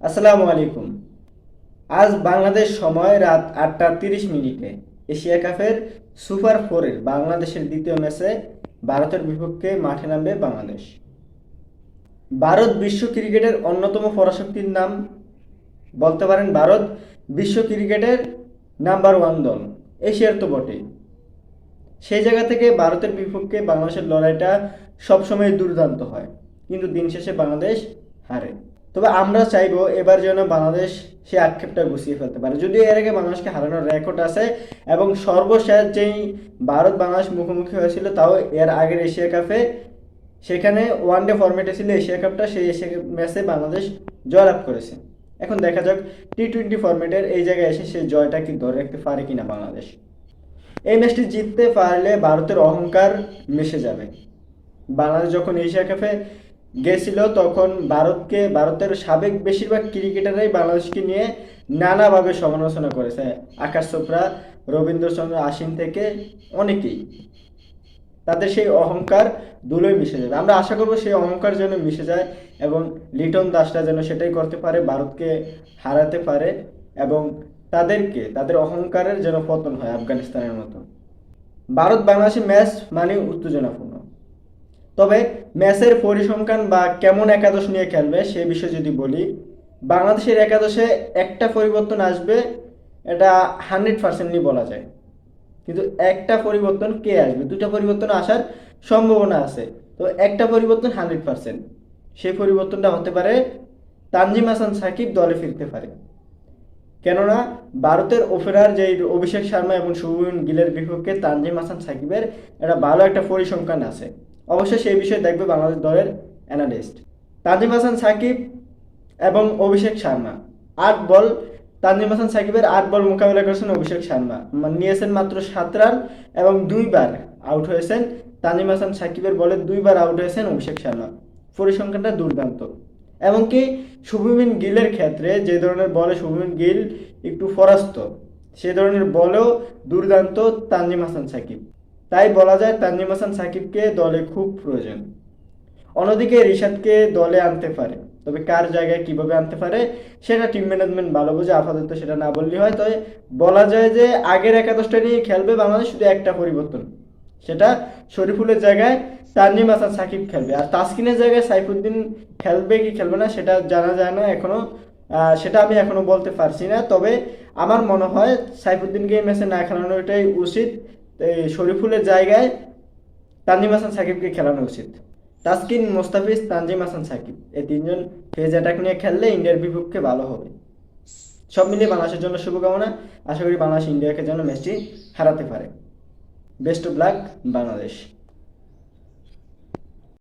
আসসালামু আলাইকুম। আজ বাংলাদেশ সময় রাত ৮টা ৩০ মিনিটে এশিয়া কাপের সুপার ফোরের বাংলাদেশের দ্বিতীয় ম্যাচে ভারতের বিপক্ষে মাঠে নামবে বাংলাদেশ। ভারত বিশ্ব ক্রিকেটের অন্যতম পরাশক্তির নাম বলতে পারেন। ভারত বিশ্ব ক্রিকেটের নাম্বার 1 দল, এশিয়ার তো বটেই। সেই জায়গা থেকে ভারতের বিপক্ষে বাংলাদেশের লড়াইটা সবসময় দুর্দান্ত হয়, কিন্তু দিন শেষে বাংলাদেশ হারে। তবে আমরা চাইবো এবার যেন বাংলাদেশ সে আক্ষেপটা গুছিয়ে ফেলতে পারে। যদিও এর আগে বাংলাদেশকে হারানোর রেকর্ড আছে, এবং সর্বশেষ যেই ভারত বাংলাদেশ মুখোমুখি হয়েছিল তাও এর আগের এশিয়া কাপে, সেখানে ওয়ানডে ফরম্যাটে ছিল এশিয়া কাপটা, সেই এশিয়া কাপ ম্যাচে বাংলাদেশ জয়লাভ করেছে। এখন দেখা যাক টি-20 ফরম্যাটের এই জায়গায় এসে সেই জয়টা কি ধরে রাখতে পারে কিনা বাংলাদেশ। এই ম্যাচটি জিততে পারলে ভারতের অহংকার মিশে যাবে। বাংলাদেশ যখন এশিয়া কাপে গেছিল তখন ভারতের সাবেক বেশিরভাগ ক্রিকেটাররাই বাংলাদেশকে নিয়ে নানাভাবে সমালোচনা করেছে। আকাশ চোপড়া, রবীন্দ্রচন্দ্র আশ্বিন থেকে অনেকেই। তাদের সেই অহংকার ধুলোয় মিশে যাবে। আমরা আশা করব সেই অহংকার যেন মিশে যায়, এবং লিটন দাসরা যেন সেটাই করতে পারে, ভারতকে হারাতে পারে, এবং তাদের অহংকারের যেন পতন হয় আফগানিস্তানের মতো। ভারত বাংলাদেশের ম্যাচ মানে উত্তেজনাপূর্ণ। তবে ম্যাচের পরিসংখ্যান বা কেমন একাদশ নিয়ে খেলবে সে বিষয়ে যদি বলি, বাংলাদেশের একাদশে একটা পরিবর্তন আসবে, এটা 100%ই বলা যায়। কিন্তু একটা পরিবর্তন কে আসবে, দুটা পরিবর্তন আসার সম্ভাবনা আছে। তো একটা পরিবর্তন 100%, সেই পরিবর্তনটা হতে পারে তানজিম হাসান সাকিব দলে ফিরতে পারে। কেননা ভারতের ওপেনার যে অভিষেক শর্মা এবং শুভমন গিলের বিপক্ষে তানজিম হাসান সাকিবের একটা ভালো একটা পরিসংখ্যান আছে। অবশ্যই সেই বিষয়ে দেখবে বাংলাদেশ দলের অ্যানালিস্ট। তানজিম হাসান সাকিব এবং অভিষেক শর্মা 8 বল, তানজিম হাসান সাকিবের 8 বল মোকাবেলা করেছেন অভিষেক শর্মা, নিয়েছেন মাত্র 7 রান, এবং 2বার আউট হয়েছেন। তানজিম হাসান সাকিবের বলে 2বার আউট হয়েছেন অভিষেক শর্মা। পরিসংখ্যানটা দুর্দান্ত। এমনকি শুভমন গিলের ক্ষেত্রে যে ধরনের বলে শুভমন গিল একটু ফরাস্ত, সে ধরনের বলেও দুর্দান্ত তানজিম হাসান সাকিব। তাই বলা যায় তানজিম হাসান সাকিবকে দলে খুব প্রয়োজন। অন্যদিকে রিশাদকে দলে আনতে পারে, তবে কার জায়গায় কিভাবে আনতে পারে সেটা টিম ম্যানেজমেন্ট ভালো বোঝে, আপাতত সেটা না বললেই হয়। তবে বলা যায় যে আগের একাদশটা নিয়ে খেলবে বাংলাদেশ, শুধু একটা পরিবর্তন, সেটা শরীফুলের জায়গায় তানজিম হাসান সাকিব খেলবে, আর তাসকিনের জায়গায় সাইফুদ্দিন খেলবে কি খেলবে না সেটা জানা যায় না এখনো। সেটা আমি এখনো বলতে পারছি না। তবে আমার মনে হয় সাইফুদ্দিনকে এই ম্যাচে না খেলানোটাই উচিত। শরীফুলের জায়গায় তানজিম হাসান সাকিবকে খেলানো উচিত। তাসকিন, মোস্তাফিজ, তানজিম হাসান সাকিব এই তিনজন ফেজ অ্যাটাক নিয়ে খেললে ইন্ডিয়ার বিপক্ষে ভালো হবে। সব মিলিয়ে বাংলাদেশের জন্য শুভকামনা। আশা করি বাংলাদেশ ইন্ডিয়াকে যেন ম্যাচটি হারাতে পারে। Best of luck Bangladesh.